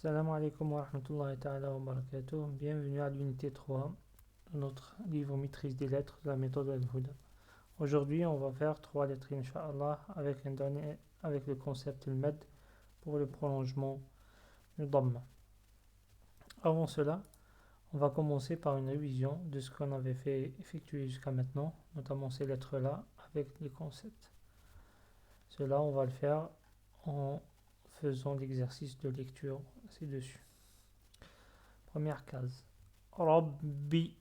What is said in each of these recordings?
Salam alaikum wa rahmatullahi ta'ala wa barakatuh. Bienvenue à l'unité 3 de notre livre Maîtrise des lettres de la méthode Al-Huda. Aujourd'hui, on va faire 3 lettres, Inch'Allah, avec le concept al-mad pour le prolongement du dhamma. Avant cela, on va commencer par une révision de ce qu'on avait fait effectuer jusqu'à maintenant, notamment ces lettres-là avec les concepts. Cela, on va le faire en faisant l'exercice de lecture ci-dessus. Première case. Rabbi.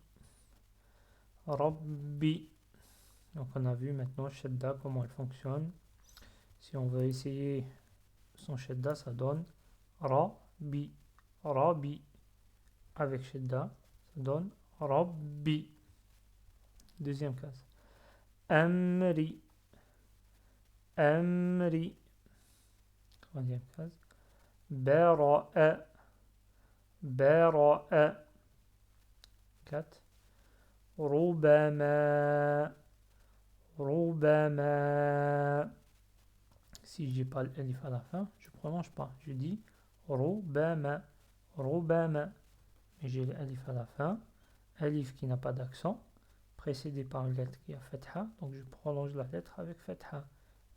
Rabbi. Donc on a vu maintenant Shadda, comment elle fonctionne. Si on veut essayer son Shadda, ça donne Rabbi. Rabbi. Avec Shadda, ça donne Rabbi. Deuxième case. Amri. Amri. Troisième case. Bara'a. Bara'a. 4. Rubama. Rubama. Si j'ai pas l'alif à la fin, je prononce pas. Je dis Rubama. Rubama. Mais j'ai l'alif à la fin. Alif qui n'a pas d'accent, précédé par une lettre qui a fatha. Donc je prolonge la lettre avec fatha.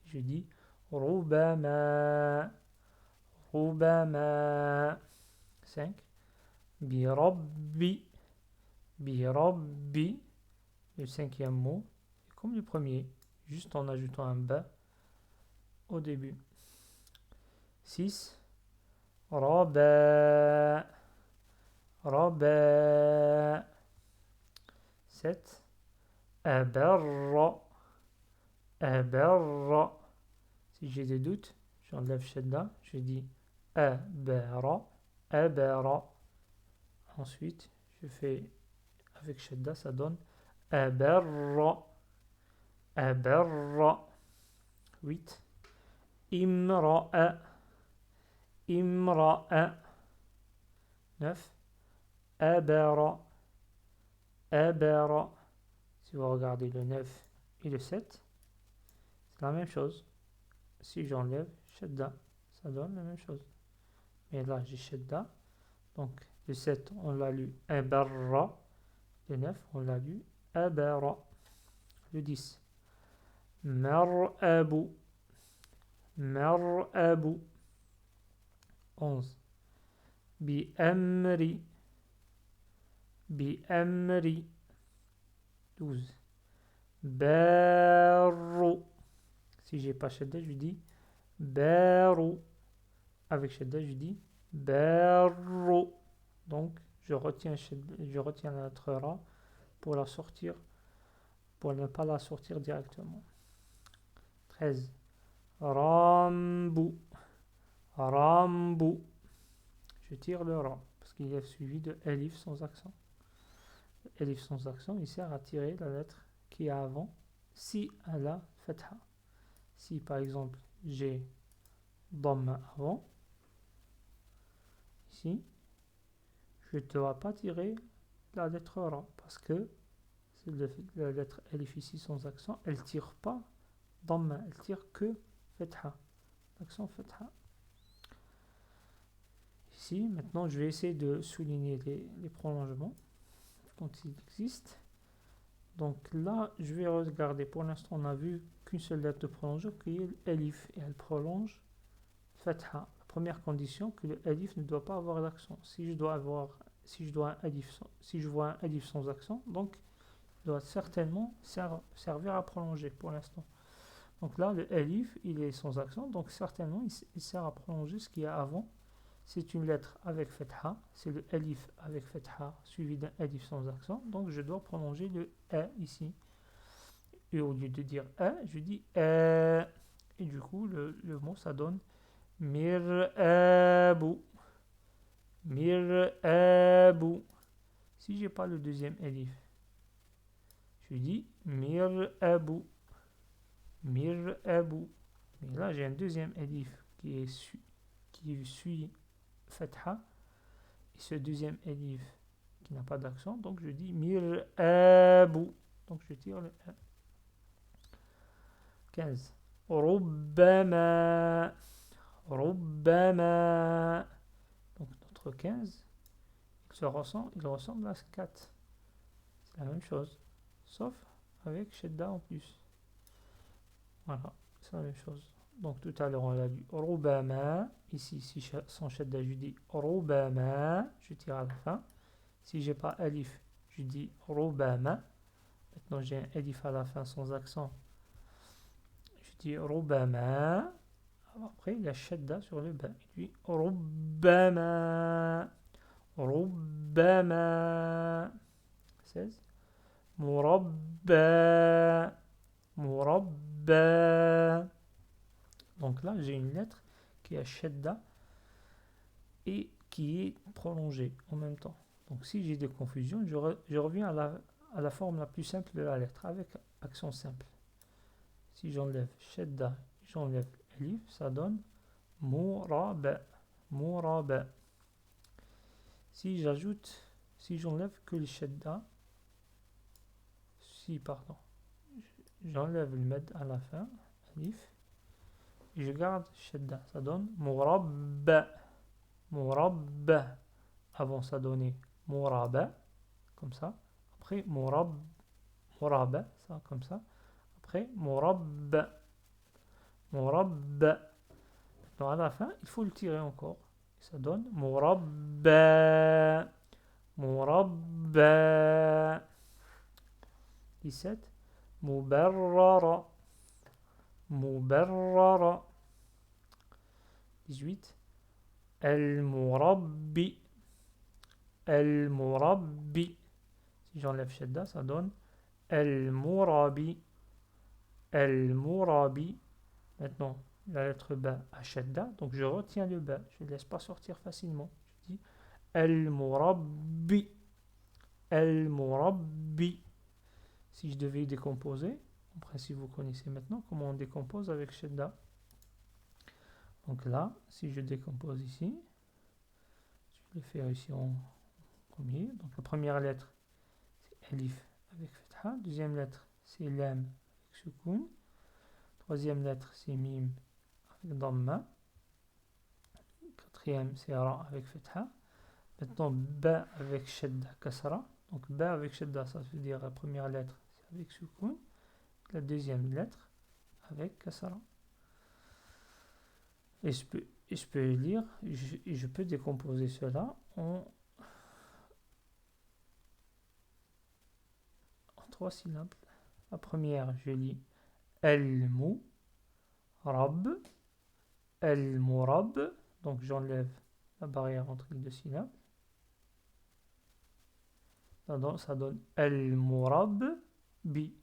Je dis Rubama. Rubama. 5. Birabbi. Birabbi. Le cinquième mot, comme le premier, juste en ajoutant un ba au début. 6. Raba. Raba. 7. Abarra. Abarra. Si j'ai des doutes, j'enlève shadda, je dis abara. Abara. Ensuite, je fais avec shadda, ça donne abarra. Abarra. 8. Imra'a. Imra'a. 9. Abara. Abara. Si vous regardez le 9 et le 7, c'est la même chose. Si j'enlève shadda, ça donne la même chose. Mais là, j'ai shadda. Donc, le 7, on l'a lu abarra. Le 9, on l'a lu abara. Le 10. Mar'abu. Mar'abu. 11. Bi-amri. Bi-amri. 12. Barru. Si j'ai pas shadda, je dis barru. Avec shadda, je dis barru. Donc, je retiens la lettre ra pour la sortir, pour ne pas la sortir directement. 13. Rambu. Rambu. Je tire le ra parce qu'il est suivi de elif sans accent. Elif sans accent, il sert à tirer la lettre qui est avant si elle a fatha. Si par exemple j'ai dhamma avant, ici, je ne dois pas tirer la lettre ra parce que la lettre elif ici sans accent, elle ne tire pas dhamma, elle tire que fatha. L'accent fatha. Ici, maintenant, je vais essayer de souligner les prolongements quand ils existent. Donc là, je vais regarder. Pour l'instant, on a vu qu'une seule lettre de prolongement qui est l'alif et elle prolonge fatha. La première condition, que le alif ne doit pas avoir d'accent. Si je vois un alif sans accent, donc il doit certainement servir à prolonger pour l'instant. Donc là, le alif, il est sans accent, donc certainement il sert à prolonger ce qu'il y a avant. C'est une lettre avec fatha, c'est le alif avec fatha suivi d'un alif sans accent, donc je dois prolonger le a ici. Et au lieu de dire a, je dis a. Et du coup, le mot ça donne mir'abu. Mir'abu. Si j'ai pas le deuxième alif, je dis mir'abu. Mir'abu. Mais là, j'ai un deuxième alif qui suit fatha. Et ce deuxième alif qui n'a pas d'accent, donc je dis mir'abu. Donc je tire le a. 15. Rubbama. Rubbama. Donc lettre 15, il ressemble à 4. C'est la même chose, sauf avec shedda en plus. Voilà, c'est la même chose. Donc tout à l'heure on a dit rubama. Ici, si sans shedda, je dis rubama, je tire à la fin. Si j'ai pas alif, je dis rubama. Maintenant j'ai un alif à la fin sans accent. Je dis rubama. Après il y a shedda sur le ba. Je dis rubama. Rubama. 16. Murabba. Murabba. Donc là, j'ai une lettre qui est shedda et qui est prolongée en même temps. Donc si j'ai des confusions, je reviens à la forme la plus simple de la lettre avec accent simple. Si j'enlève shedda, j'enlève alif, ça donne muraba. Muraba. Si j'enlève que le shedda, j'enlève le med à la fin, alif, et je garde shedda, ça donne murabba. Murabba. Avant ça donnait muraba, comme ça. Après muraba, ça comme ça. Après murabba. Murabba. Donc à la fin, il faut le tirer encore. Ça donne murabba. Murabba. 17. Mubarrara. Mubarrara. 18. Al-Murabbi. Al-Murabbi. Si j'enlève shedda, ça donne Al-Murabi. Al-Murabi. Maintenant, la lettre ba à shedda, donc je retiens le ba. Je ne laisse pas sortir facilement. Je dis Al-Murabbi. Al-Murabbi. Si je devais décomposer, en principe vous connaissez maintenant comment on décompose avec shedda. Donc là, si je décompose ici, je vais le faire ici en premier. Donc la première lettre, c'est alif avec fatha. Deuxième lettre, c'est lam avec soukoun. Troisième lettre, c'est mim avec damma. Quatrième, c'est ra avec fatha. Maintenant, ba avec shedda kasra. Donc ba avec shedda, ça veut dire la première lettre, c'est avec soukoun. La deuxième lettre, avec kasra. Et je peux lire, je peux décomposer cela en 3 syllabes. La première, je lis Al-Mu, Rab, Al-Murab. Donc j'enlève la barrière entre les deux syllabes. Ça donne Al-Murab, Bi.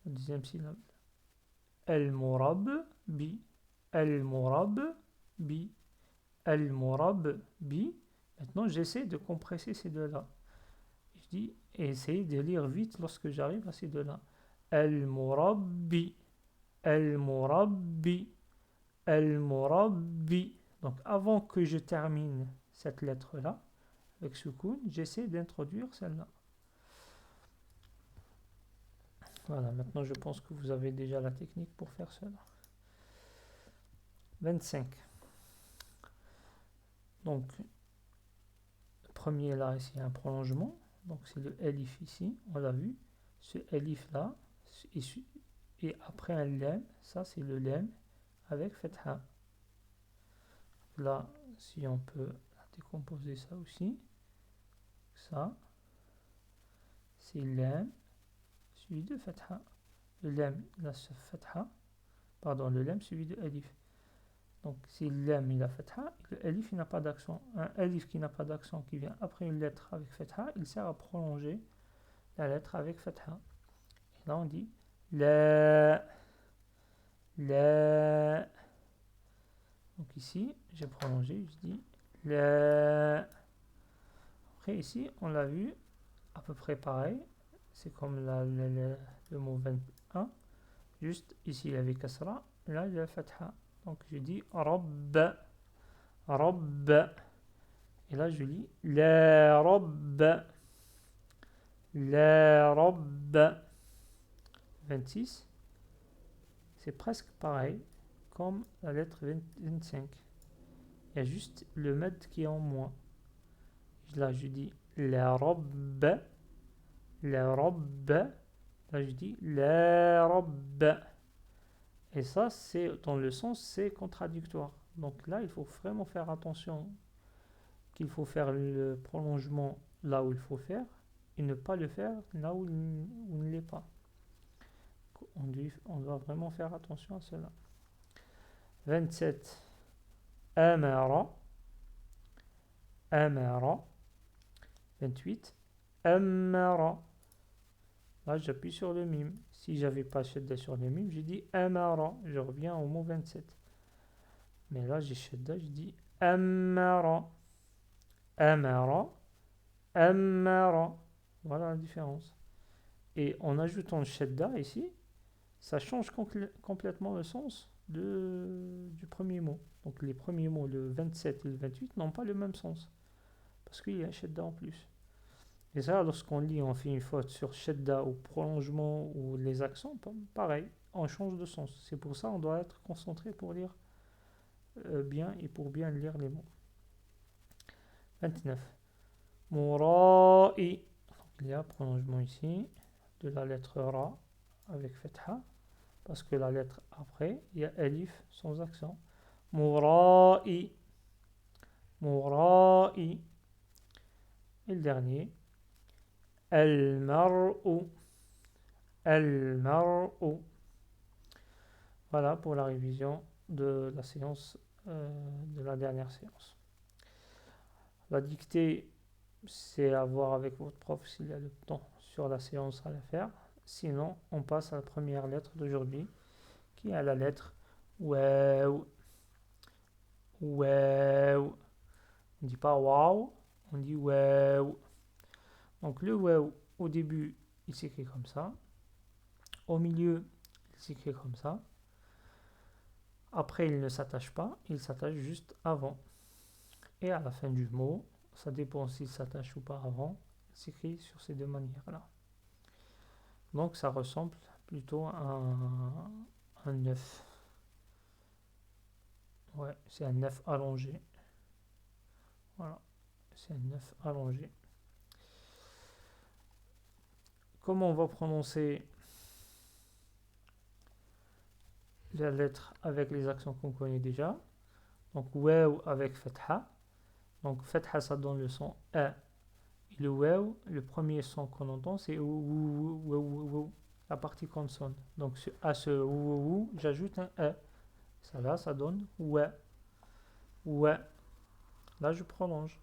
La deuxième syllabe. Al-Murab, Bi. Al-Murab, Bi. Al-Murab, Bi. Maintenant, j'essaie de compresser ces deux-là. Je dis, essayez de lire vite lorsque j'arrive à ces deux-là. Al-Murabbi. Al-Murabbi. Al-Murabbi. Donc, avant que je termine cette lettre-là, avec soukoun, j'essaie d'introduire celle-là. Voilà, maintenant je pense que vous avez déjà la technique pour faire cela. 25. Donc, le premier là, ici, un prolongement. Donc, c'est le elif ici, on l'a vu. Ce elif là, et après un lem, ça c'est le lem avec fatha. Là, si on peut décomposer ça aussi, ça, c'est lem, suivi de fatha. Le lem, là, c'est fatha. Pardon, le lem suivi de alif. Donc, si le lem, il a fatha, le alif, il n'a pas d'accent. Un alif qui n'a pas d'accent, qui vient après une lettre avec fatha, il sert à prolonger la lettre avec fatha. Et là, on dit la. La. Donc ici, j'ai prolongé, je dis la. Après ici, on l'a vu, à peu près pareil. C'est comme le mot 21. Juste ici, il y avait kasra, là, il y a fatha. Donc je dis rabb, rabb. Et là, je lis la rabb, la rabb. 26. C'est presque pareil comme la lettre 25. il y a juste le med qui est en moins. Là, je dis la robe, la robe. Là, je dis la robe. Et ça, c'est dans le sens, c'est contradictoire. Donc là, il faut vraiment faire attention qu'il faut faire le prolongement là où il faut faire et ne pas le faire là où il ne l'est pas. On doit vraiment faire attention à cela. 27. Amara. Amara. 28. Amara. Là, j'appuie sur le mime. Si j'avais pas shadda sur le mime, j'ai dit amara. Je reviens au mot 27. Mais là, j'ai shadda, je dis amara. Amara. Amara. Voilà la différence. Et en ajoutant le shadda ici, ça change complètement le sens du premier mot. Donc les premiers mots, le 27 et le 28, n'ont pas le même sens. Parce qu'il y a un shadda en plus. Et ça, lorsqu'on lit, on fait une faute sur shadda ou prolongement ou les accents, pareil, on change de sens. C'est pour ça qu'on doit être concentré pour lire bien et pour bien lire les mots. 29. Moura'i. Il y a prolongement ici de la lettre Ra avec Fetha. Parce que la lettre après, il y a Alif sans accent. Moura'i. Moura'i. Et le dernier. Al-mar'u. Al-mar'u. Voilà pour la révision de la séance, de la dernière séance. La dictée, c'est à voir avec votre prof s'il y a le temps sur la séance à la faire. Sinon, on passe à la première lettre d'aujourd'hui, qui est la lettre Waw. Waw. On ne dit pas Waw, on dit Waw. Donc le Waw, au début, il s'écrit comme ça. Au milieu, il s'écrit comme ça. Après, il ne s'attache pas, il s'attache juste avant. Et à la fin du mot, ça dépend s'il s'attache ou pas avant, il s'écrit sur ces deux manières-là. Donc ça ressemble plutôt à un 9. Ouais, c'est un 9 allongé. Voilà, c'est un 9 allongé. Comment on va prononcer la lettre avec les accents qu'on connaît déjà? Donc waw avec fatha. Donc fatha, ça donne le son A. Et le waw, le premier son qu'on entend, c'est ou, la partie consonne. Donc à ce ou, j'ajoute un A. Ça là, ça donne wa. Wa. Là, je prolonge.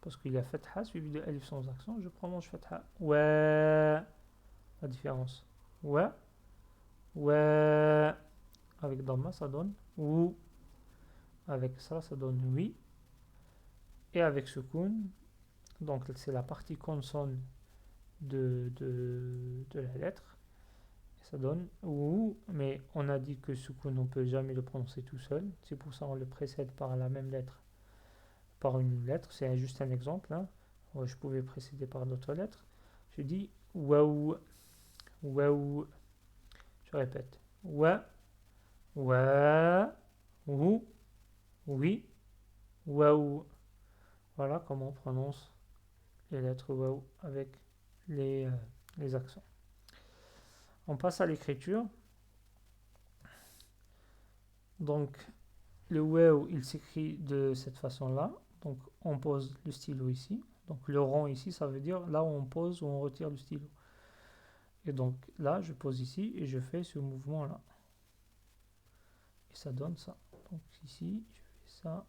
Parce qu'il y a fatha suivi de alif sans accent, je prolonge fatha. Wa. La différence. Wa. Wa. Avec dhamma, ça donne ou. Avec ça, ça donne oui. Et avec sukun, donc c'est la partie consonne de la lettre. Ça donne ou, mais on a dit que sukun, on ne peut jamais le prononcer tout seul. C'est pour ça qu'on le précède par la même lettre. Par une lettre, c'est juste un exemple. Hein. Je pouvais précéder par d'autres lettres. Je dis waouh, waouh. Je répète. Wa, wa, ou, oui, waouh. Voilà comment on prononce les lettres waouh avec les accents. On passe à l'écriture. Donc, le waouh, il s'écrit de cette façon-là. Donc, on pose le stylo ici. Donc, le rond ici, ça veut dire là où on pose ou on retire le stylo. Et donc, là, je pose ici et je fais ce mouvement-là. Et ça donne ça. Donc, ici, je fais ça.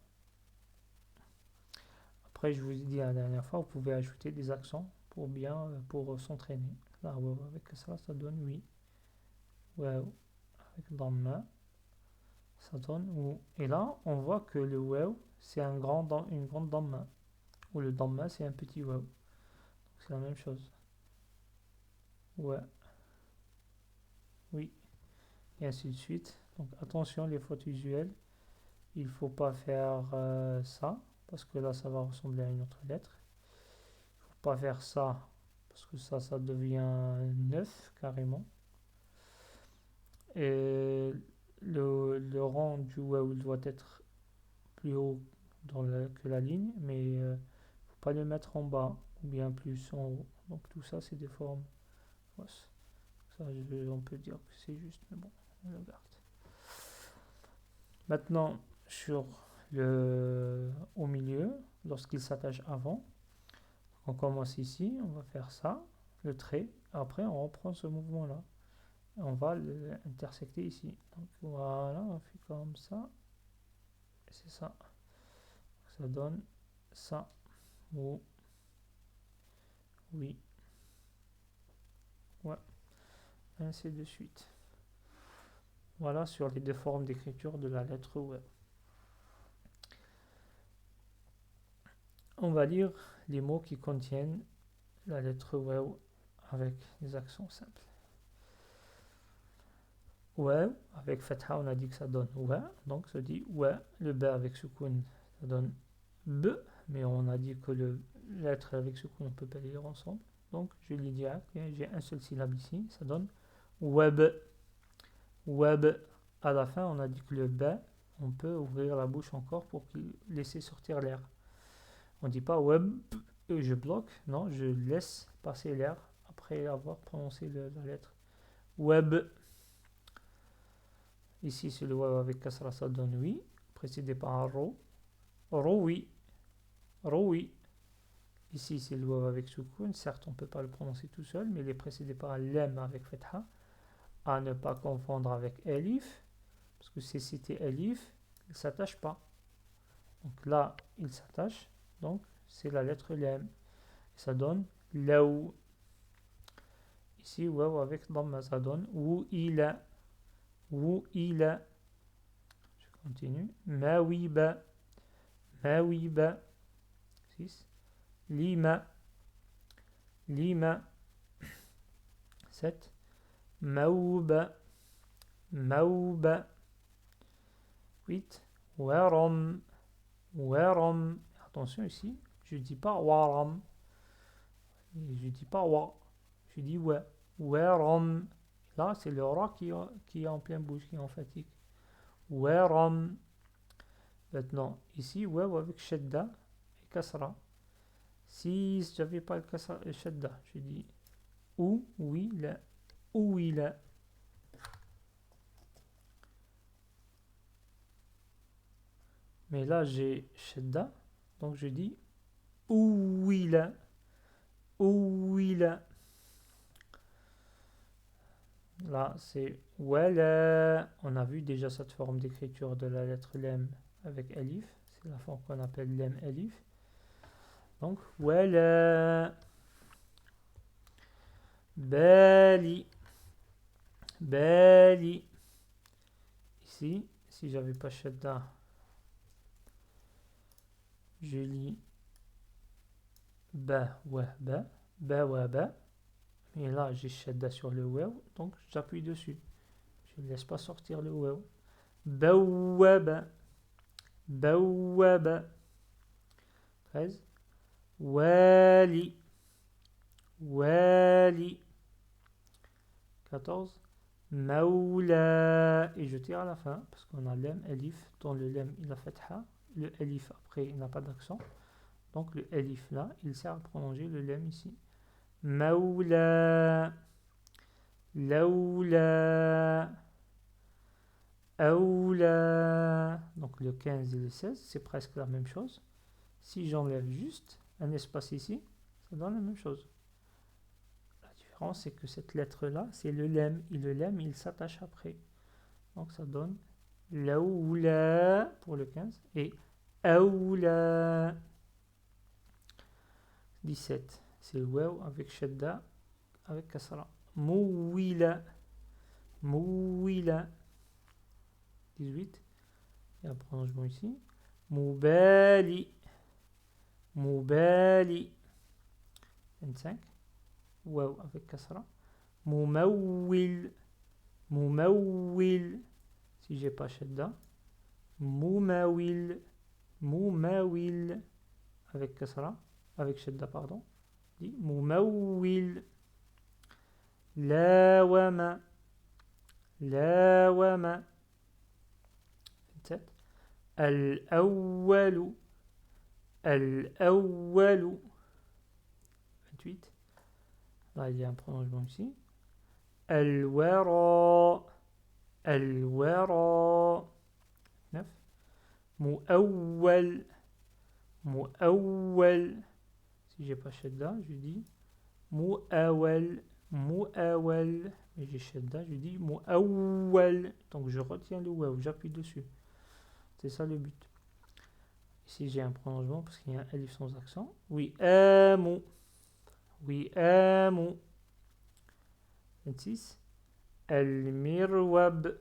Après, je vous ai dit la dernière fois, vous pouvez ajouter des accents pour s'entraîner. Là, waouh, avec ça, ça donne oui. Waouh, avec dhamma. Ça donne ou. Et là, on voit que le waouh, c'est une grande dhamma. Ou le dhamma, c'est un petit waouh. C'est la même chose. Ouais. Oui. Et ainsi de suite. Donc attention, les fautes usuelles. Il ne faut pas faire ça. Parce que là, ça va ressembler à une autre lettre. Il ne faut pas faire ça. Parce que ça devient 9 carrément. Et le rang du waouh doit être plus haut que la ligne, mais faut pas le mettre en bas ou bien plus en haut. Donc tout ça, c'est des formes fausses. Ça, on peut dire que c'est juste, mais bon, on le garde. Maintenant, au milieu, lorsqu'il s'attache avant, on commence ici, on va faire ça, le trait. Après, on reprend ce mouvement-là. On va l'intersecter ici. Donc voilà, on fait comme ça. C'est ça. Ça donne ça. Ou oui. Ouais. Ainsi de suite. Voilà sur les deux formes d'écriture de la lettre W. On va lire les mots qui contiennent la lettre W avec des accents simples. Ouais, avec fatha, on a dit que ça donne ouais, donc ça dit ouais. Le b avec soukoun, ça donne b, mais on a dit que le lettre avec soukoun, on peut pas les lire ensemble. Donc je lis direct, j'ai un seul syllabe ici, ça donne web. Web. À la fin, on a dit que le b, on peut ouvrir la bouche encore pour laisser sortir l'air. On dit pas web, je bloque, non, je laisse passer l'air après avoir prononcé la lettre. Web. Ici, c'est le waw avec kasra, ça donne oui, précédé par un ro. Roui. Roui. Ici, c'est le waw avec soukoun. Certes, on ne peut pas le prononcer tout seul, mais il est précédé par un lem avec fetha. À ne pas confondre avec elif, parce que si c'était elif, il ne s'attache pas. Donc là, il s'attache, donc c'est la lettre lem. Ça donne laou. Ici, waw avec dhamma, ça donne ou ila. Ou ila. Je continue. Mawiba. Mawiba. 6. Lima. Lima. 7. Mauba. Mauba. 8. Waram. Waram. Attention ici, je ne dis pas waram. Je ne dis pas wa. Je dis wa. Waram. Là, c'est le ra qui est en pleine bouche, qui est en fatigue. Waram. Maintenant, ici, waw avec shadda et kasra. Si je n'avais pas le shadda, je dis ou, oui, la, ou, oui, la. Mais là, j'ai shadda, donc je dis ou, oui, la, ou, oui, la. Là, c'est wala. On a vu déjà cette forme d'écriture de la lettre lem avec alif. C'est la forme qu'on appelle lem alif. Donc, wala. Bali. Bali. Ici, si j'avais pas shadda, je lis ba wa ba. Ba wa ba. Et là, j'ai shadda sur le waw, donc j'appuie dessus. Je ne laisse pas sortir le waw. Bawaba. Bawaba. 13. Wali. Wali. 14. Maoula. Et je tire à la fin, parce qu'on a lem, elif. Dans le lem, il a fatha. Le elif, après, il n'a pas d'accent. Donc le elif là, il sert à prolonger le lem ici. Maoula. Laoula. Aoula. Donc le 15 et le 16, c'est presque la même chose. Si j'enlève juste un espace ici, ça donne la même chose. La différence, c'est que cette lettre-là, c'est le lem. Et le lem, il s'attache après. Donc ça donne laoula pour le 15 et aoula. 17, c'est le waw avec shadda, avec kasra. Mouwila. Mouwila. 18, il y a un prolongement ici. Moubali. Moubali. 25, waw avec kasra. Moumawil. Moumawil. Si j'ai pas shadda. Moumawil. Moumawil. Avec kasra. Avec shadda, pardon. Moumawil. Lawama. Lawama. 27. Al-awwalu. Al-awwalu. 28. Là, il y a un prolongement ici. Al-wara. Al-wara. 9. Mu'awwal. Mu'awwal. Si j'ai pas shadda, je dis mu'awwal. Mu'awwal. Et j'ai shadda, je dis mu'awwal. Donc je retiens le waw, j'appuie dessus. C'est ça le but. Ici j'ai un prolongement parce qu'il y a un alif sans accent. Oui, amu. Oui, amu. 26. Al-mirwab.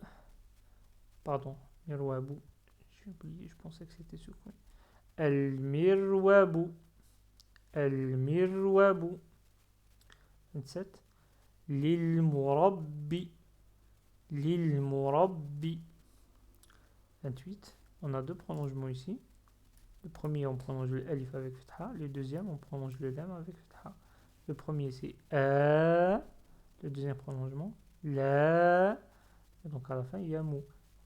Pardon, mirwabu. J'ai oublié, je pensais que c'était sucré. Al-mirwabu. Al-mirwabu. 27. Lil-murabbi. Lil-murabbi. 28. On a deux prolongements ici. Le premier, on prolonge le alif avec fatha. Le deuxième, on prolonge le lam avec fatha. Le premier, c'est a. Le deuxième prolongement, la. Et donc à la fin, il y a mou.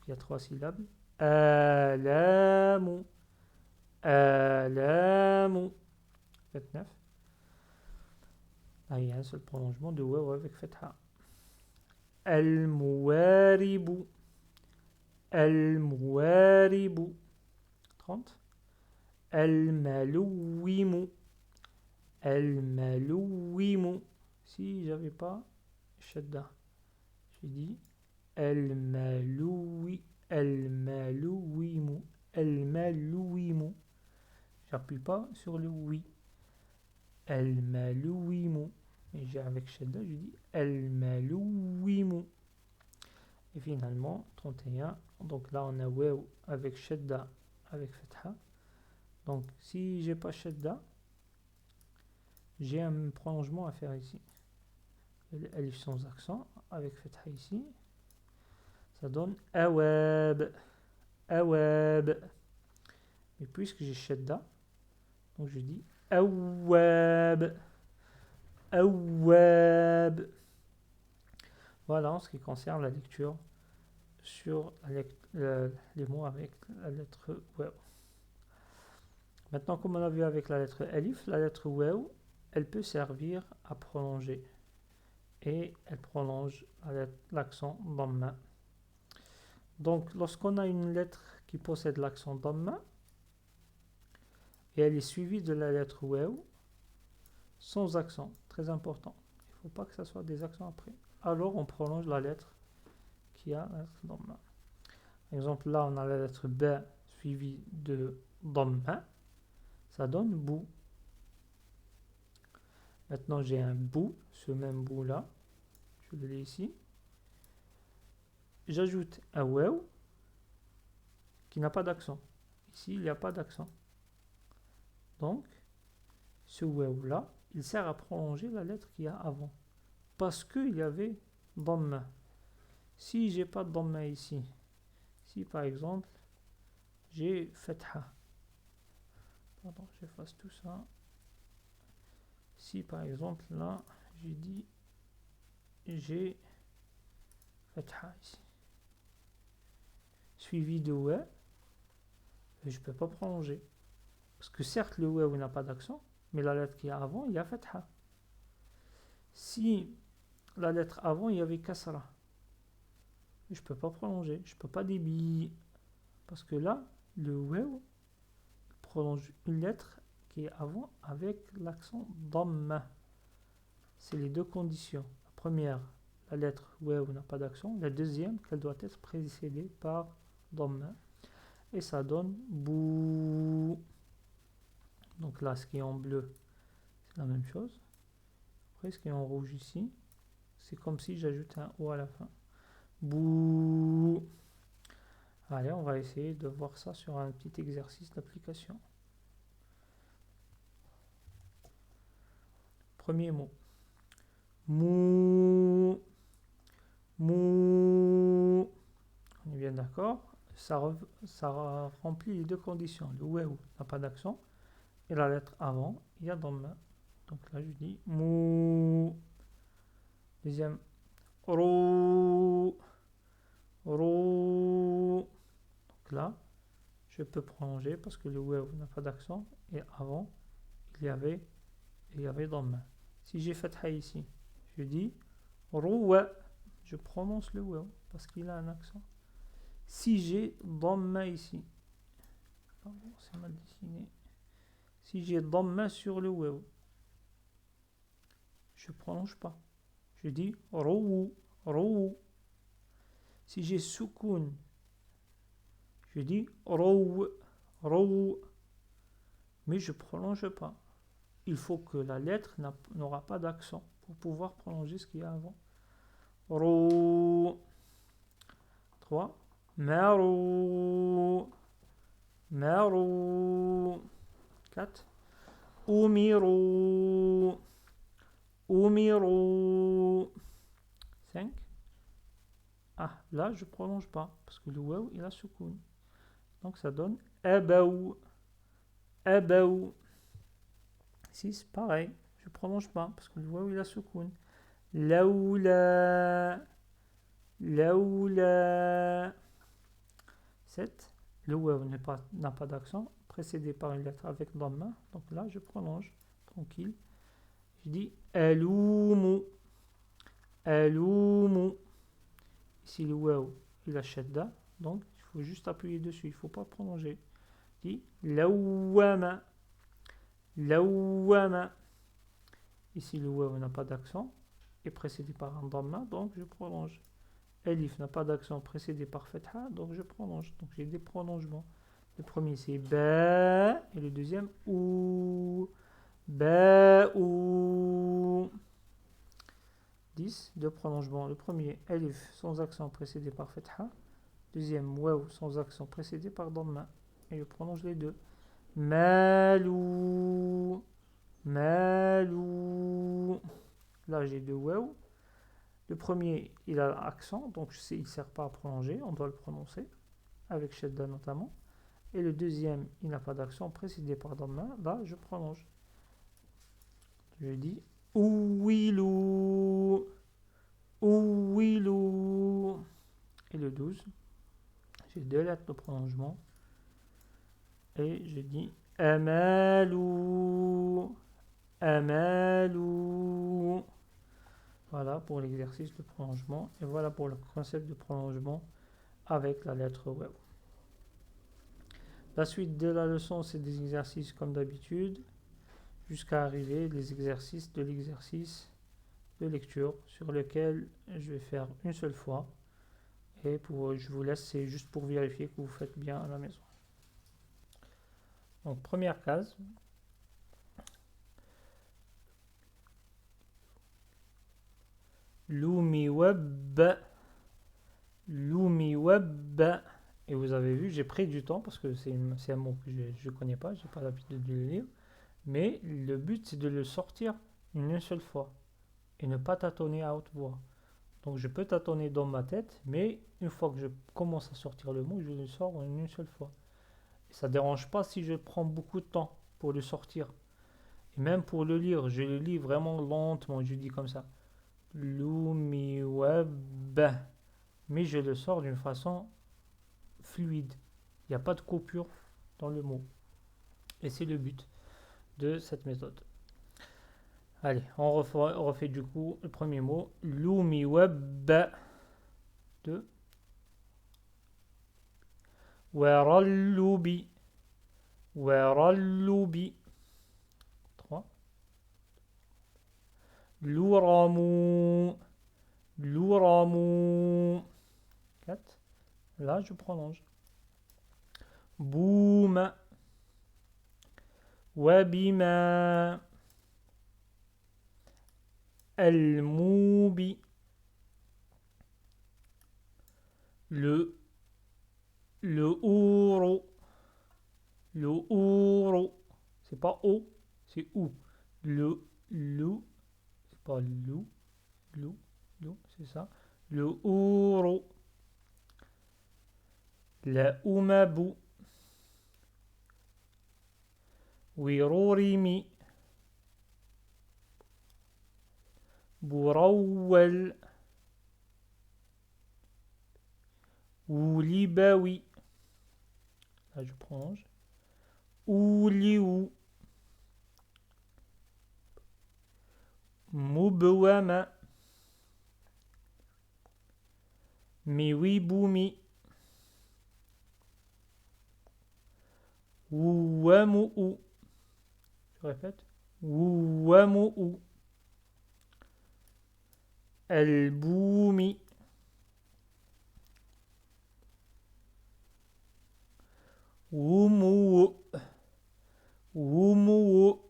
Il y a trois syllabes. Alamu. Alamu. 29. Là, il y a un seul prolongement de waw avec fatha. Al-muwaribu. Al-muwaribu. 30. Al-malouwimu. Al-malouwimu. Si j'avais pas shadda, j'ai dit al-maloui. Al-malouwimu. Al-malouwimu. J'appuie pas sur le oui. Al-malouwimu. Et j'ai avec shadda, je dis al-malouwimu. Et finalement, 31. Donc là, on a waw avec shadda, avec fatha. Donc, si j'ai pas shadda, j'ai un prolongement à faire ici. Alif sans accent, avec fatha ici. Ça donne awab. Awab. Et puisque j'ai shadda, donc je dis awab. Awab. Voilà en ce qui concerne la lecture sur les mots avec la lettre waw. Maintenant, comme on a vu avec la lettre alif, la lettre waw, elle peut servir à prolonger. Et elle prolonge l'accent dhamma. Donc, lorsqu'on a une lettre qui possède l'accent dhamma, et elle est suivie de la lettre waw, sans accent, très important. Il ne faut pas que ça soit des accents après. Alors, on prolonge la lettre qui a la lettre dhamma. Par exemple, là, on a la lettre B suivie de dhamma. Ça donne bou. Maintenant, j'ai un bou, ce même bou là. Je le lis ici. J'ajoute un waw qui n'a pas d'accent. Ici, il n'y a pas d'accent. Donc, ce waw là, il sert à prolonger la lettre qu'il y a avant. Parce qu'il y avait dhamma. Si j'ai pas de dhamma ici, si par exemple, j'ai fatha. Pardon, j'efface tout ça. Si par exemple, là, j'ai dit, j'ai fatha ici, suivi de waw, je ne peux pas prolonger. Parce que certes, le waw n'a pas d'accent, mais la lettre qui est avant, il y a fatha. Si la lettre avant, il y avait kasra, je ne peux pas prolonger, je ne peux pas débiller. Parce que là, le waw prolonge une lettre qui est avant avec l'accent dhamma. C'est les deux conditions. La première, la lettre waw n'a pas d'accent. La deuxième, qu'elle doit être précédée par dhamma. Et ça donne bou. Donc là, ce qui est en bleu, c'est la même chose. Après, ce qui est en rouge ici, c'est comme si j'ajoute un O à la fin. Bouh. Allez, on va essayer de voir ça sur un petit exercice d'application. Premier mot. Mou. Mou. On est bien d'accord. Ça remplit les deux conditions. Le waw n'a pas d'accent. Et la lettre avant, il y a dhamma. Donc là, je dis mou. Deuxième. Rou. Rou. Donc là, je peux prolonger parce que le waw n'a pas d'accent et avant il y avait dhamma. Si j'ai fatha ici, je dis rouwa, je prononce le waw parce qu'il a un accent. Si j'ai dhamma ici, pardon, c'est mal dessiné. Si j'ai dhamma sur le waw, je prononce pas. Je dis rou, rou. Si j'ai soukoun, je dis rou, rou. Mais je prononce pas. Il faut que la lettre n'aura pas d'accent pour pouvoir prolonger ce qu'il y a avant. Rou. 3. Marou. Marou. 4. Umirou. Umirou. 5. Ah, là, je ne prolonge pas, parce que le waw, il a soukoun. Donc, ça donne abaou. Abaou. 6, pareil, je ne prolonge pas, parce que le waw, il a soukoun. Laoula. Laoula. 7. Le waw n'a pas d'accent, précédé par une lettre avec dhamma. Donc là, je prolonge, tranquille. Je dis aloumu. Aloumu. Ici, le waw, il a shadda. Donc, il faut juste appuyer dessus. Il ne faut pas prolonger. Je dis lawama. Lawama. Ici, le waw n'a pas d'accent. Est précédé par un dhamma. Donc, je prolonge. Elif n'a pas d'accent, précédé par fatha. Donc, je prolonge. Donc, j'ai des prolongements. Le premier, c'est ba. Et le deuxième, ou. Ba ou. 10 de prolongement. Le premier, Elif sans accent précédé par Fatha. Deuxième, Waw sans accent précédé par Dhamma. Et je prolonge les deux. Malou. Malou. Là, j'ai deux Waw. Le premier, il a accent, donc il ne sert pas à prolonger. On doit le prononcer, avec Shadda notamment. Et le deuxième, il n'a pas d'accent précédé par Dhamma. Là, je prolonge. Je dis Ouilou. Ouilou. Et le 12, j'ai deux lettres de prolongement. Et je dis Amalou. Amalou. Voilà pour l'exercice de prolongement. Et voilà pour le concept de prolongement avec la lettre waw. La suite de la leçon, c'est des exercices comme d'habitude, jusqu'à arriver les exercices de l'exercice de lecture sur lequel je vais faire une seule fois. Et je vous laisse, c'est juste pour vérifier que vous faites bien à la maison. Donc, première case. Lumiweb. Lumiweb. Et vous avez vu, j'ai pris du temps parce que c'est un mot que je ne connais pas, je n'ai pas l'habitude de le lire. Mais le but, c'est de le sortir une seule fois et ne pas tâtonner à haute voix. Donc je peux tâtonner dans ma tête, mais une fois que je commence à sortir le mot, je le sors en une seule fois. Et ça ne dérange pas si je prends beaucoup de temps pour le sortir. Et même pour le lire, je le lis vraiment lentement, je dis comme ça. Lumiweb. Mais je le sors d'une façon fluide. Il n'y a pas de coupure dans le mot. Et c'est le but de cette méthode. Allez, on refait du coup le premier mot. Lumiweb. 2. Warallubi. Warallubi. 3. Louramu. Louramu. 4. Là, je prolonge. Boum. Wabima. Al-Moubi. Le ouro. Le ouro. C'est pas o, c'est ou. Le c'est pas lou, c'est ça. Le ouro. La umabu. Wirurimi. Bourawel. Oulibawi. Là, je prolonge. Ouliou. Mubwama. Miwiboumi. Ouamou. Je répète. Ouamou. Elboumi. Oumou. Oumou.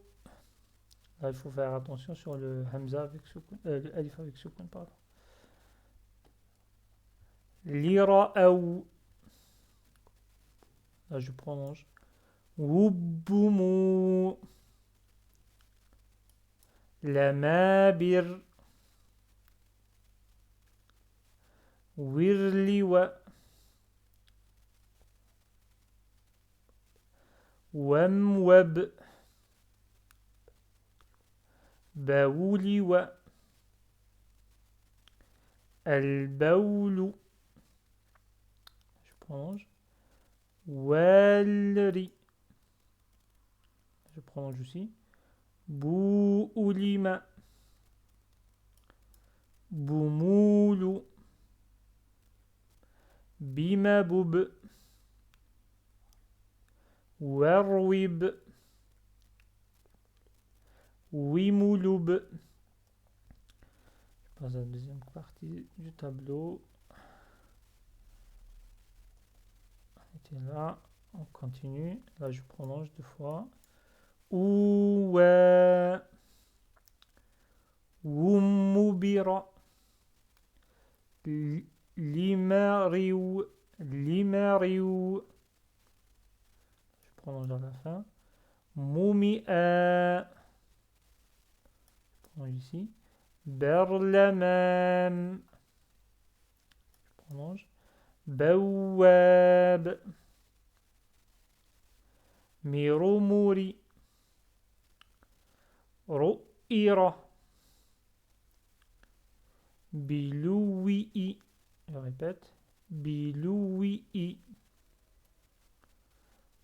Là, il faut faire attention sur le hamza avec soukoun, le alif avec soukoun, pardon. Lira'aou. Là, je prolonge. Wubboumou. Lamabir. Wirliwa. Wamwab. Baouliwa. Al-Baoulou. Je prolonge. Walri. Je prolonge aussi. Bououlima. Boumoulou. Bimaboub. Warwib. Wimouloub. Je passe à la deuxième partie du tableau. On était là. On continue. Là, je prolonge 2 fois. Ouwa. Wummoubira. Limariou. Limariou. Je prolonge à la fin. Moumia. Je prolonge ici. Berlamam. Je prolonge. Bawab. Miroumouri. Ru'ira. Bilouii. Je répète. Bilouii.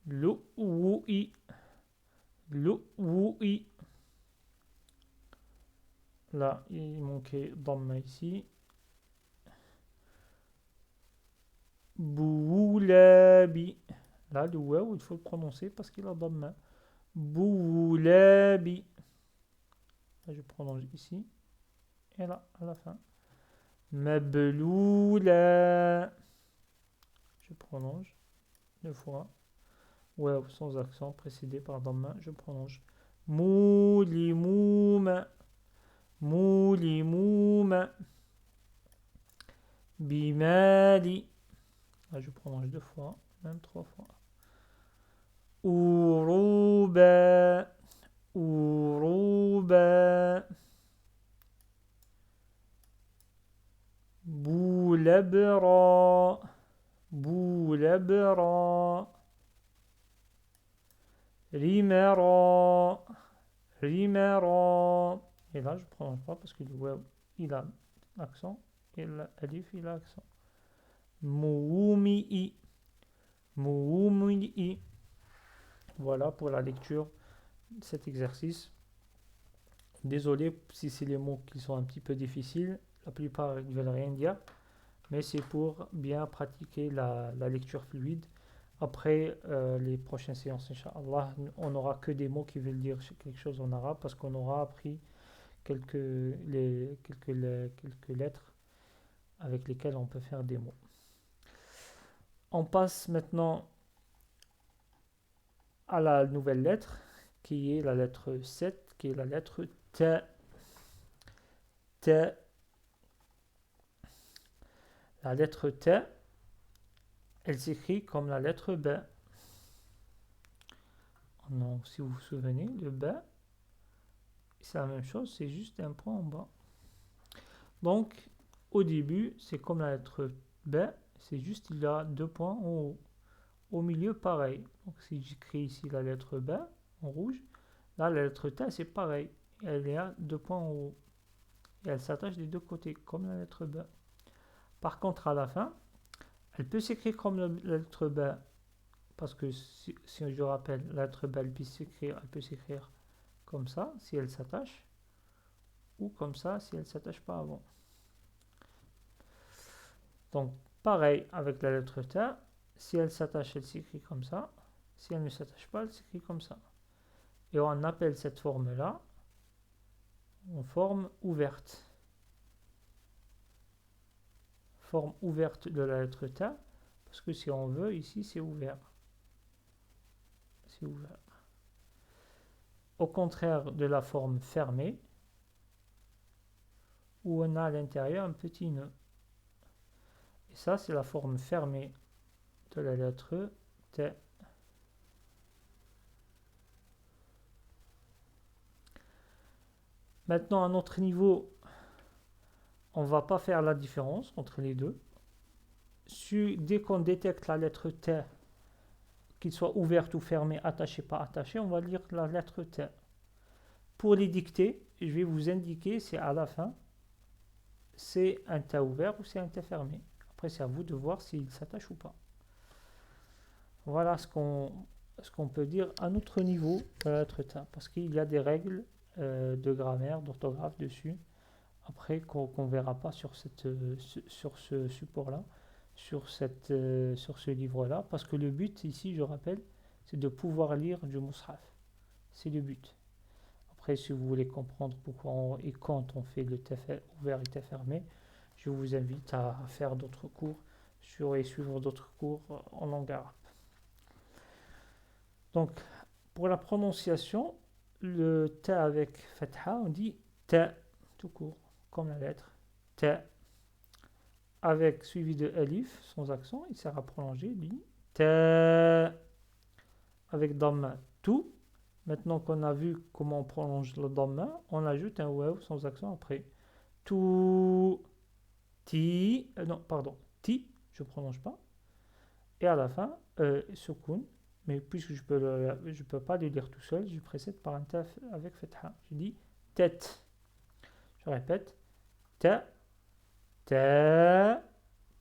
Lououi. Lououi. Là, il manquait dhamma ici. Boulabi. Là, le waouh, il faut le prononcer parce qu'il a dhamma. Boulabi. Là, je prononce ici. Et là, à la fin. Mabloula. Je prononce 2 fois. Waouh, sans accent, précédé par dhamma. Je prononce. Moulimouma. Moulimouma. Bimali. Là, je prononce 2 fois, même 3 fois. Ourouba. Ourouba. Boulabra. Boulabra. Rimara. Rimara. Et là, je ne prononce pas parce que le waouh, il a l'accent. Et l'alif, il a l'accent. Moumii. Moumii. Voilà pour la lecture de cet exercice. Désolé si c'est les mots qui sont un petit peu difficiles. La plupart ne veulent rien dire. Mais c'est pour bien pratiquer la lecture fluide. Après les prochaines séances, Inch'Allah, on n'aura que des mots qui veulent dire quelque chose en arabe parce qu'on aura appris quelques lettres avec lesquelles on peut faire des mots. On passe maintenant à la nouvelle lettre qui est la lettre 7, qui est la lettre T. T. La lettre T, elle s'écrit comme la lettre B. Non, si vous vous souvenez, le B, c'est la même chose, c'est juste un point en bas. Donc, au début, c'est comme la lettre B, c'est juste il y a 2 points en haut. Au milieu, pareil. Donc, si j'écris ici la lettre B en rouge, là, la lettre T, c'est pareil. Elle est à 2 points en haut. Et elle s'attache des 2 côtés, comme la lettre B. Par contre, à la fin, elle peut s'écrire comme la lettre B parce que si je rappelle, la lettre B, elle peut s'écrire comme ça, si elle s'attache, ou comme ça, si elle ne s'attache pas avant. Donc, pareil avec la lettre T, si elle s'attache, elle s'écrit comme ça, si elle ne s'attache pas, elle s'écrit comme ça. Et on appelle cette forme-là une forme ouverte. Forme ouverte de la lettre T, parce que si on veut, ici, c'est ouvert. C'est ouvert. Au contraire de la forme fermée, où on a à l'intérieur un petit nœud. Et ça, c'est la forme fermée de la lettre T. Maintenant, à notre niveau, on ne va pas faire la différence entre les deux. Dès qu'on détecte la lettre T, qu'il soit ouverte ou fermée, attachée, pas attachée, on va lire la lettre T. Pour les dicter, je vais vous indiquer, c'est à la fin, c'est un T ouvert ou c'est un T fermé. Après, c'est à vous de voir s'il s'attache ou pas. Voilà ce qu'on peut dire à notre niveau de la lettre T, parce qu'il y a des règles de grammaire, d'orthographe dessus, après qu'on ne verra pas sur ce support-là, sur ce livre-là, parce que le but ici, je rappelle, c'est de pouvoir lire du Mus'haf. C'est le but. Après, si vous voulez comprendre pourquoi et quand on fait le T ouvert et T fermé, je vous invite à faire d'autres cours et suivre d'autres cours en langue arabe. Donc, pour la prononciation, le T avec fatha, on dit T tout court, comme la lettre T. Avec suivi de alif, sans accent, il sert à prolonger, il dit T. Avec damma, tout. Maintenant qu'on a vu comment on prolonge le damma, on ajoute un waw sans accent après. Tout. Ti. Non, pardon. Ti, je ne prononce pas. Et à la fin, sukun. Mais puisque je peux pas le lire tout seul, je précède par un taf avec fatha. Je dis tête. Je répète. Ta. Ta.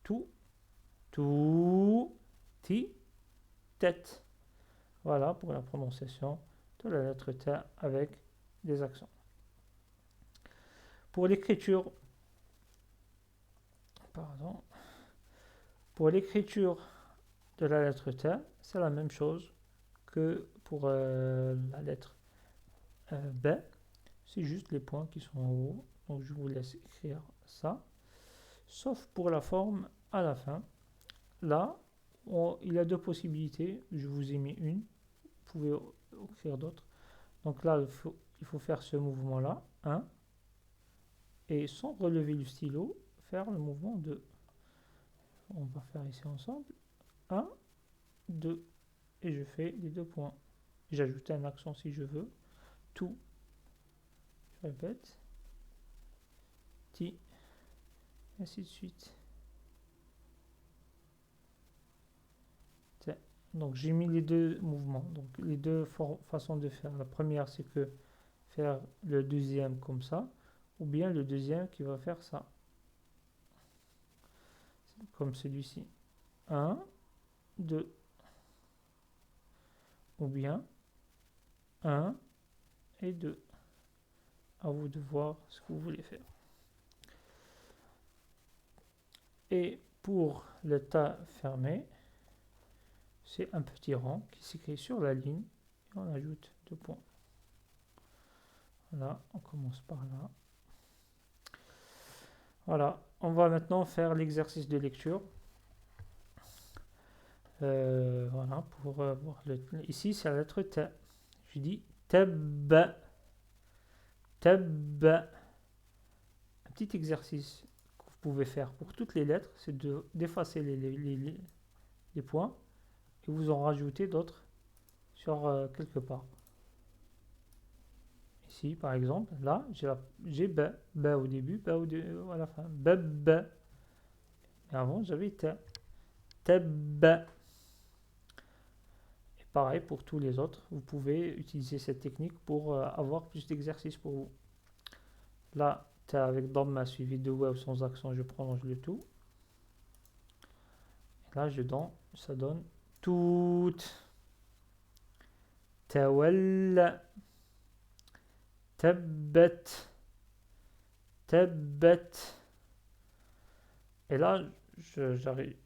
Tout. Ti. Tête. Voilà pour la prononciation de la lettre T avec des accents. Pour l'écriture, de la lettre T, c'est la même chose que pour la lettre B. C'est juste les points qui sont en haut. Donc je vous laisse écrire ça. Sauf pour la forme à la fin. Là, il y a deux possibilités. Je vous ai mis une. Vous pouvez écrire d'autres. Donc là, il faut faire ce mouvement-là. 1. Et sans relever le stylo, faire le mouvement 2. On va faire ici ensemble. 1, 2. Et je fais les 2 points. J'ajoute un accent si je veux. Tout. Je répète. Ti. Ainsi de suite. Donc j'ai mis les deux mouvements. Donc les deux façons de faire. La première, c'est que faire le deuxième comme ça. Ou bien le deuxième qui va faire ça. Comme celui-ci. 1, 2. Ou bien 1 et 2. À vous de voir ce que vous voulez faire. Et pour le ta fermé, c'est un petit rang qui s'écrit sur la ligne et on ajoute 2 points. Voilà, on commence par là. Voilà, on va maintenant faire l'exercice de lecture. Voilà, pour voir ici c'est la lettre T. Je dis tab. Tab. Un petit exercice que vous pouvez faire pour toutes les lettres, c'est d'effacer les points et vous en rajoutez d'autres sur quelque part. Ici, par exemple, là, j'ai B au début, à la fin. B. Et avant, j'avais T. Tab. Et pareil pour tous les autres. Vous pouvez utiliser cette technique pour avoir plus d'exercices pour vous. Là, T avec damma suivi de waw sans accent, je prolonge le tout. Et là, ça donne توت تولى تبت تبت. Et là,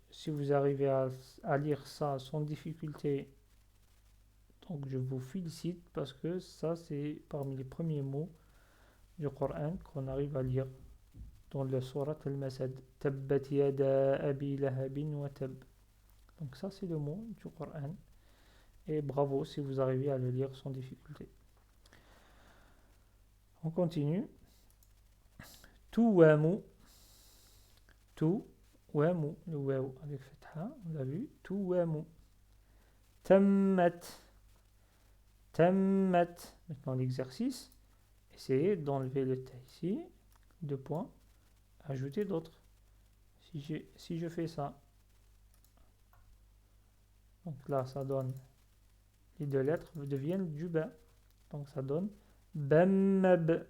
si vous arrivez à lire ça sans difficulté, donc je vous félicite parce que ça c'est parmi les premiers mots du Coran qu'on arrive à lire dans le surat al-Masad. Tabbat yada abi lahabin wa tab. Donc ça c'est le mot du Coran. Et bravo si vous arrivez à le lire sans difficulté. On continue. Tuwamu. Tuwamu. Le waw avec fatha, on l'a vu. Tuwamu. Tammat. Tammat. Maintenant l'exercice. Essayez d'enlever le ta ici. 2 points. Ajouter d'autres. Si je fais ça. Donc là ça donne. Les 2 lettres deviennent du ba. Donc ça donne bammab.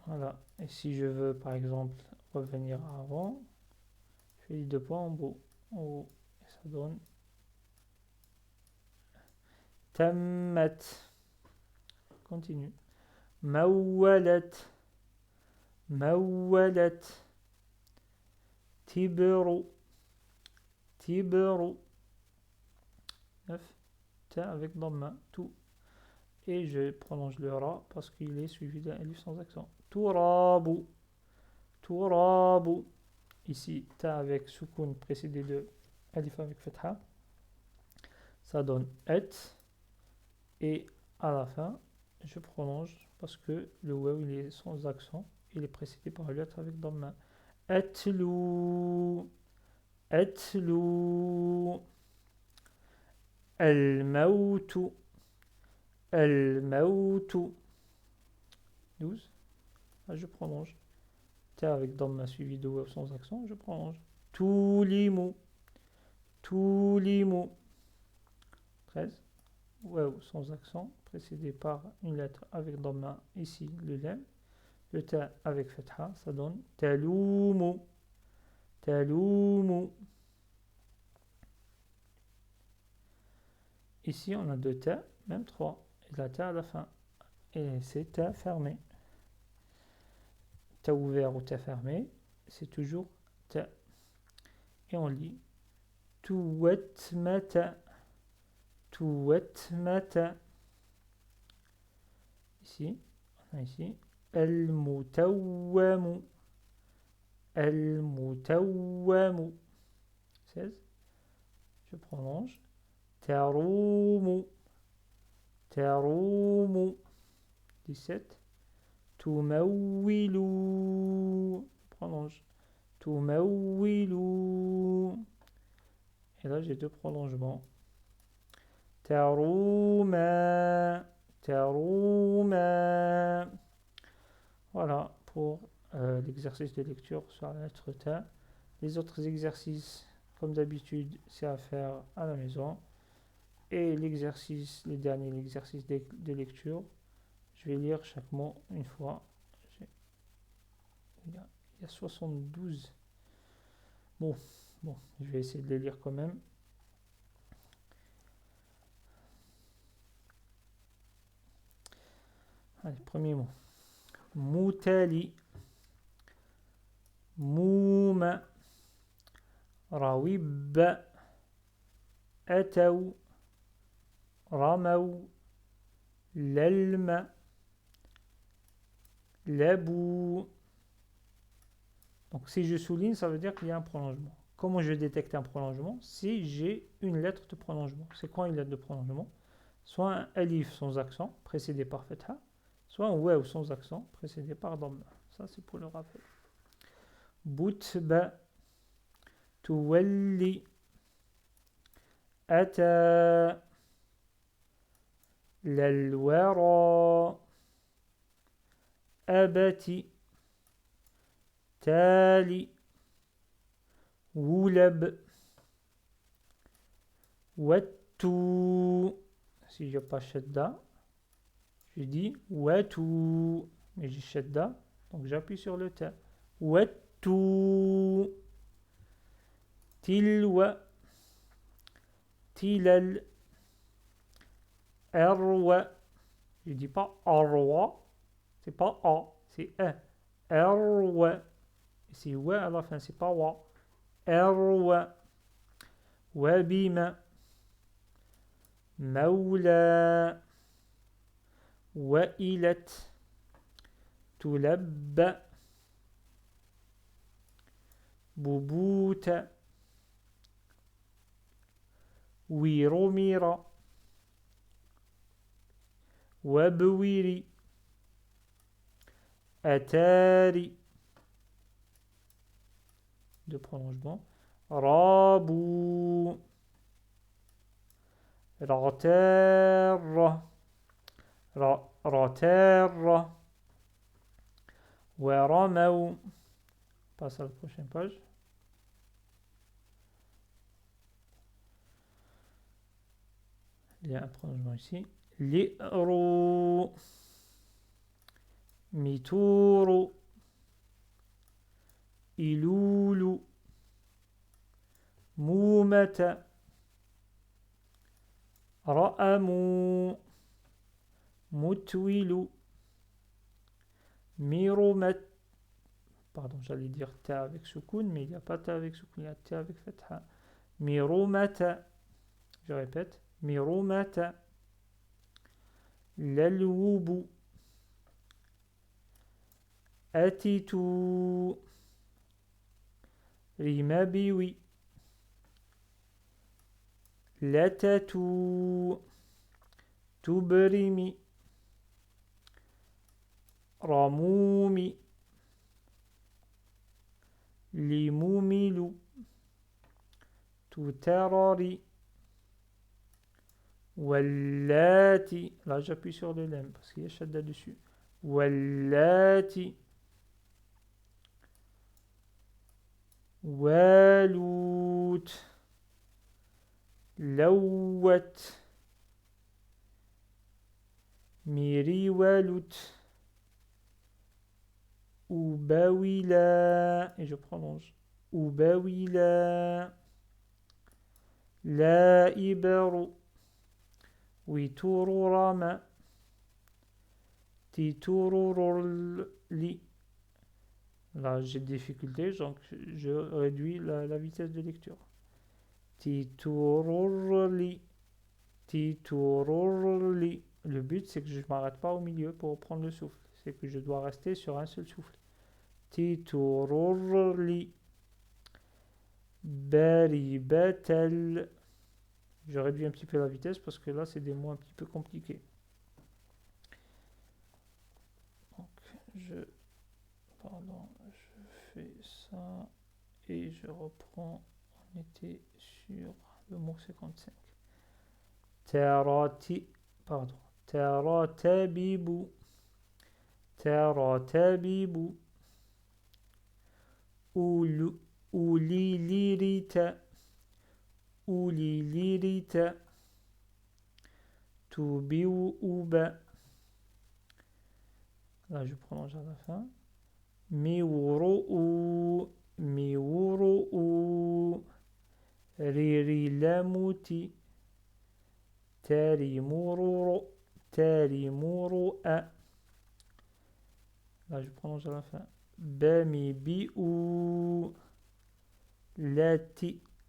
Voilà. Et si je veux par exemple revenir avant, je fais les 2 points en haut. Et ça donne tammat. Continue. Mawalat. Mawalat. Tibru. Tibru. 9. Ta avec dhamma. Tout. Et je prolonge le ra parce qu'il est suivi d'un alif sans accent. Turabu. Turabu. Ici, ta avec soukoun précédé de alif avec fatha. Ça donne et. Et à la fin, je prolonge parce que le waw il est sans accent. Il est précédé par une lettre avec dhamma. Atlu. Atlu. Al-mautu. Al-mautu. 12. Là, je prolonge. Ta avec dhamma suivi de waw sans accent, je prolonge. Tulimu. Tulimu. 13. Waw sans accent, précédé par une lettre avec dhamma, ici le lam. Le ta avec fatha, ça donne talumu. Talumu. Ici, on a 2 ta, même 3. Et la ta à la fin. Et c'est ta fermé. Ta ouvert ou ta fermé, c'est toujours ta. Et on lit tuwatmata. Tuwatmata. Ici, on a ici al-mutawwamu. Al-mutawwamu. 16. Je prolonge. Tarumu. Tarumu. 17. Tumawwilu. Prolonge. Tumawwilu. Et là, j'ai 2 prolongements. Taruma. Taruma. Voilà pour l'exercice de lecture sur la lettre ta. Les autres exercices, comme d'habitude, c'est à faire à la maison. Et l'exercice, le dernier exercice de lecture, je vais lire chaque mot une fois. Il y a 72 mots. Bon, je vais essayer de les lire quand même. Allez, premier mot. Moutali. Mouma. Rawib. Ataou. Ramaou. L'elma. Labou. Donc si je souligne, ça veut dire qu'il y a un prolongement. Comment je détecte un prolongement? Si j'ai une lettre de prolongement. C'est quoi une lettre de prolongement? Soit un alif sans accent, précédé par fatha, soit un waw sans accent, précédé par dhamma. Ça c'est pour le rappel. Boutba. Tuwalli. Ata. Lalwara. Abati. Tali. Wulab. Wattu. Si je n'ai pas shadda, je dis watu. Mais j'ai shadda, donc j'appuie sur le ta. وتو تلو تلل أروى. Je dis pas arwa, c'est pas a, c'est e. Arwa. C'est ouais à la fin, c'est pas wa. Arwa. Wabima. مولى وإلت تلب ببوت ويرمر وبويري أتاري de prolongement رابو راتر راتر ورموا. Passe à la prochaine page. Il y a un prolongement ici. لئرو ميتورو إلولو مومة رأمو متويل ميرومت. Pardon, j'allais dire ta avec soukoun, mais il n'y a pas ta avec soukoun, il y a ta avec fatha. Mirumata, je répète, mirumata. Lalwubu. Atitu. Rimabiwi. Latatu. Tubrimi. Ramumi. Limumilu. Tutarari. Wallati. Là, j'appuie sur le lem parce qu'il y a shadda dessus. Wallati. Walut. Lawat. Miriwalut. Ubawila. Et je prolonge. Ubawila. La ibaru. Witururama. Titururli. Là, j'ai des difficultés, donc je réduis la vitesse de lecture. Titururli. Titururli. Le but, c'est que je ne m'arrête pas au milieu pour prendre le souffle. C'est que je dois rester sur un seul souffle. Titururli. Baribatel. Je réduis un petit peu la vitesse parce que là, c'est des mots un petit peu compliqués. Donc, je fais ça et je reprends. On était sur le mot 55. Taratabibu. Taratabibu. Ulilirita. Ulilirita. Tubiuba. Là, je prolonge à la fin. Miwuru'u. Miwuru'u. Ririlamuti. Tarimururu. Tarimuru'a. Là, je prononce à la fin. Bamibi'u.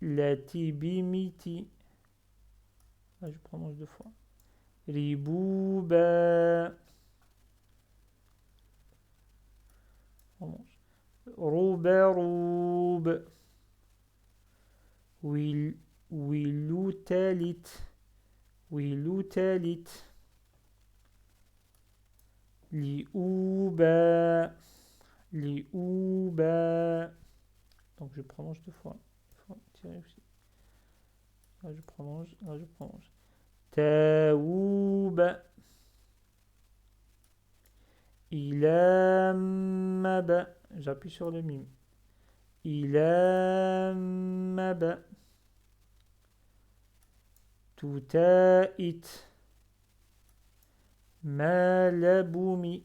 Latibimiti. Là, je prononce deux fois. Ribouba. Roubaroub. Wiloutalit. Wiloutalit. Liouba. Liouba. Donc je prononce deux fois. Il faut tirer aussi. Là je prononce, là je prononce. Taouba. Ilamaba. J'appuie sur le mime. Ilamaba. Toutait. Malaboumi.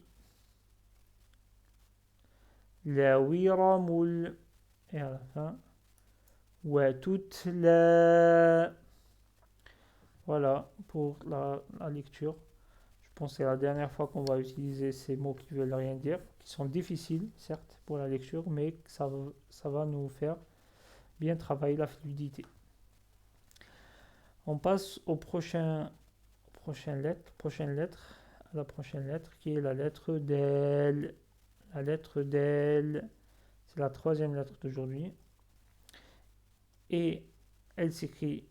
la wiramul. Et à la fin, wa tutla. Voilà pour la lecture. Je pense que c'est la dernière fois qu'on va utiliser ces mots qui veulent rien dire, qui sont difficiles, certes, pour la lecture, mais ça va nous faire bien travailler la fluidité. On passe prochaine lettre, à la prochaine lettre, qui est la lettre Del. La lettre Del, c'est la troisième lettre d'aujourd'hui. Et elle s'écrit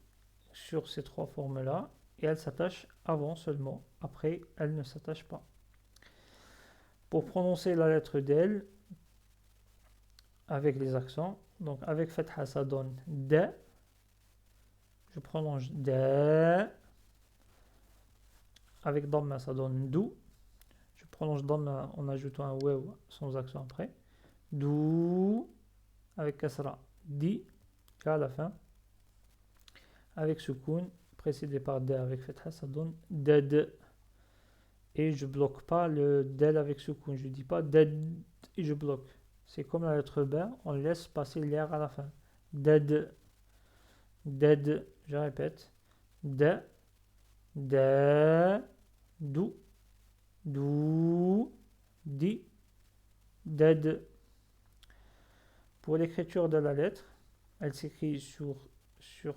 sur ces trois formes-là, et elle s'attache avant seulement. Après, elle ne s'attache pas. Pour prononcer la lettre Del, avec les accents, donc avec Fatha, ça donne D. Je prononce D. Avec Dhamma, ça donne Dou. Je prononce Dhamma en ajoutant un Waw sans accent après. Dou. Avec Kasra, Di. À la fin. Avec Sukun, précédé par D avec Fatha, ça donne Ded. Et je bloque pas le Del avec Sukun. Je dis pas Ded et je bloque. C'est comme la lettre B, on laisse passer l'air à la fin. Ded. Ded. Je répète. De. De. Dou. Dou. Di. Ded. Pour l'écriture de la lettre, elle s'écrit sur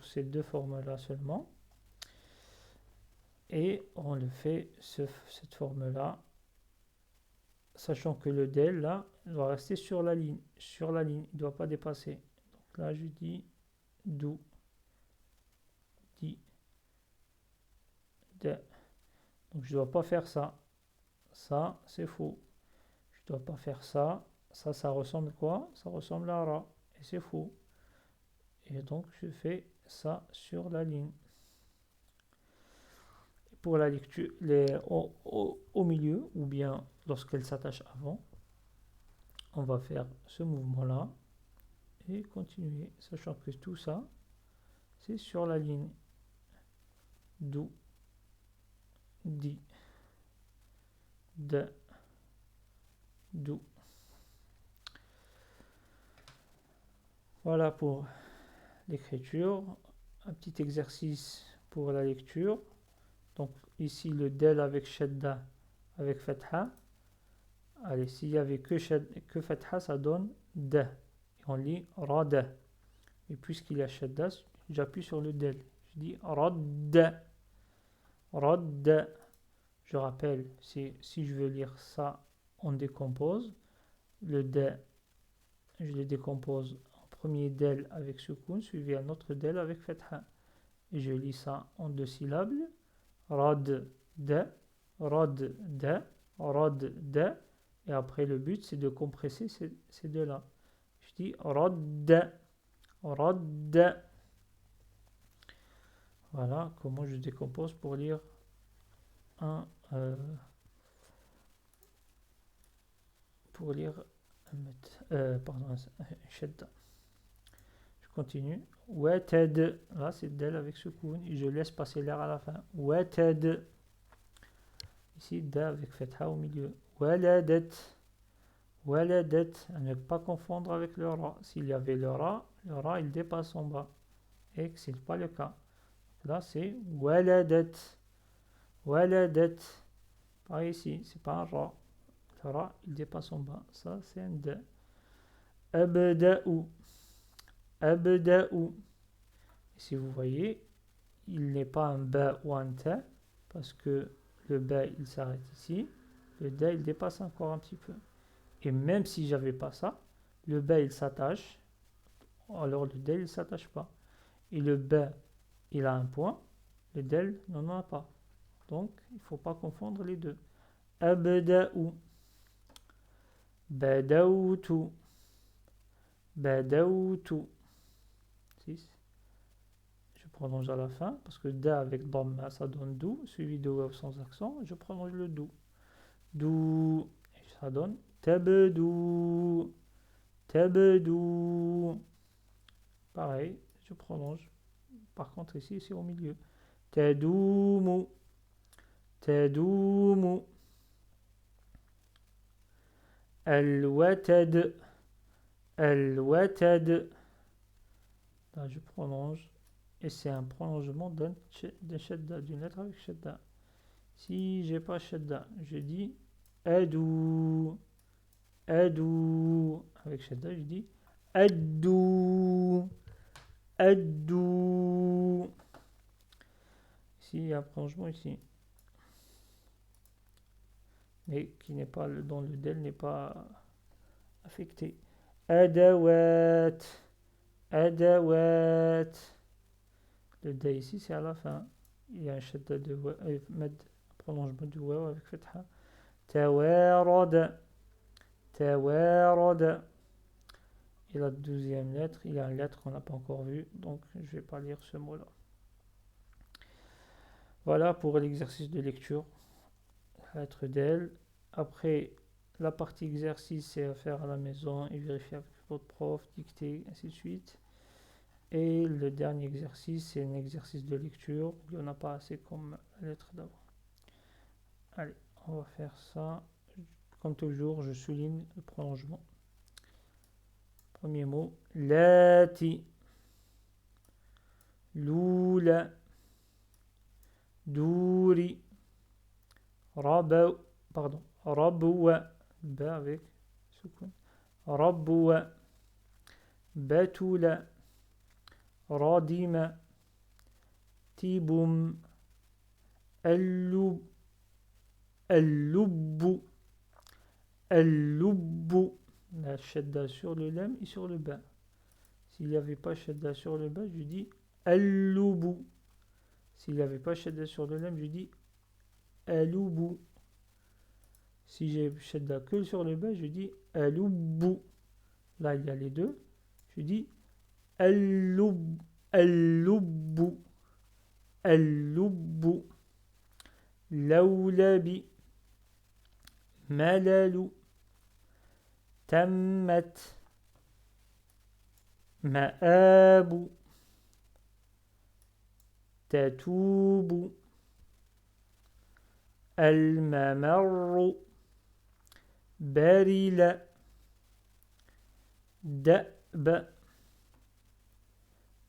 ces deux formes-là seulement. Et on le fait, cette forme-là, sachant que le del, là, doit rester sur la ligne. Sur la ligne, il ne doit pas dépasser. Donc là, je dis dou, di, de. Donc je ne dois pas faire ça. Ça, c'est faux. Je ne dois pas faire ça. Ça ressemble à quoi? Ça ressemble à ra. Et c'est faux. Et donc, je fais ça sur la ligne. Pour la lecture, au milieu, ou bien lorsqu'elle s'attache avant, on va faire ce mouvement-là et continuer, sachant que tout ça, c'est sur la ligne. Dou, di, de, dou. Voilà pour l'écriture. Un petit exercice pour la lecture. Donc ici le del avec shadda, avec fatha. Allez, s'il y avait que fatha, ça donne de. Et on lit rad. Et puisqu'il y a shadda, j'appuie sur le del. Je dis rad. Rad. Je rappelle, si je veux lire ça, on décompose. Le D, je le décompose en premier del avec sukun, suivi un autre del avec fatha. Et je lis ça en deux syllabes. Rad, de, rad, de, rad, de. Et après, le but, c'est de compresser ces deux-là. Je dis rad, rad. Voilà comment je décompose pour lire un shadda. Je continue. Wated. Là, c'est del avec sukun. Et je laisse passer l'air à la fin. Wated. Ici, da avec fatha au milieu. Waladet. Waladet. À ne pas confondre avec le ra. S'il y avait le ra, il dépasse en bas. Et que ce n'est pas le cas. Là, c'est waladet. Waladet. Par ici, c'est pas un ra. Le ra, il dépasse en bas. Ça, c'est un da. Abda'u. Abda'u. Si vous voyez, il n'est pas un ba ou un ta, parce que le ba, il s'arrête ici. Le da, il dépasse encore un petit peu. Et même si j'avais pas ça, le ba, il s'attache. Alors le del, il s'attache pas. Et le ba, il a un point. Le del n'en a pas. Donc, il ne faut pas confondre les deux. Abda'u. Badawtu. Badawtu. 6. Je prononce à la fin, parce que da avec dhamma, ça donne dou, suivi de waw sans accent. Je prononce le dou. Dou. Et ça donne tabdou. Tabdou. Pareil, je prononce. Par contre, ici, c'est au milieu. Tadoumu. Tadoumu. Al-watad. Al-watad. Là, je prolonge. Et c'est un prolongement d'un shadda, d'une lettre avec shadda. Si j'ai pas shadda, je dis adou. Adou. Avec shadda, je dis adou. Adou. Ici, il y a un prolongement ici. Mais qui n'est pas, dont le del n'est pas affecté. Adawat. Adawat. Le da ici, c'est à la fin. Il y a un shadda de med, prolongement du waw avec fatha. Tawarad. Tawarad. Et la 12e lettre, il y a une lettre qu'on n'a pas encore vue, donc je ne vais pas lire ce mot-là. Voilà pour l'exercice de lecture, la lettre d'elle. Après, la partie exercice, c'est à faire à la maison et vérifier avec votre prof, dicter, ainsi de suite. Et le dernier exercice, c'est un exercice de lecture. Il n'y en a pas assez comme la lettre d'avant. Allez, on va faire ça. Comme toujours, je souligne le prolongement. Premier mot, lati, lula, douri, rabwa, ba avec soukoun, rabwa, batula, radima, tibum, allub, allubbu, allubbu. La shadda sur le lam et sur le ba. S'il n'y avait pas shadda sur le ba, je dis allubu. S'il n'y avait pas shadda sur le lam, je dis alubu. Si j'ai shadda que sur le ba, je dis alubu. Là, il y a les deux. Je dis allubu. Allubu. Allubu. Laulabi. Malalu. Tammat. Ma'abu. Tatubu. Al-mamarru. Barila. Da'ba.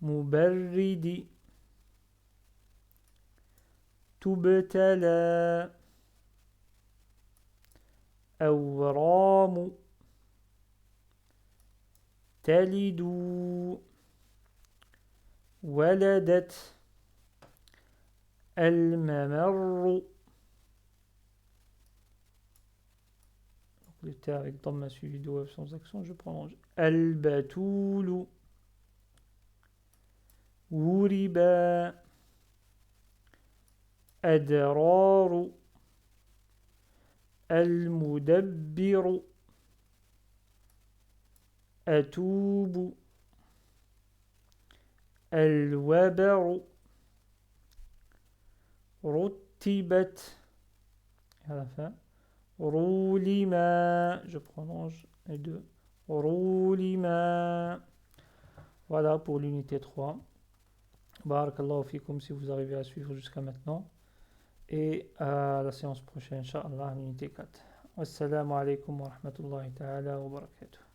Mubarridi. Tubtala. Awramu. Talidu. Waladat. Al-mamarru. Le T avec dhamma suivi de waf sans accent, je prolonge. Al-batoulu. Wuriba. Adraru. Al-mudabbiru. Atubu. Al-wabaru. Rutibat. À la fin. Roulima. Je prolonge les deux. Roulima. Voilà pour l'unité 3. Barakallahu fikum si vous arrivez à suivre jusqu'à maintenant. Et à la séance prochaine, Inch'Allah, l'unité 4. Wassalamu alaikum wa rahmatullahi ta'ala wa barakatuh.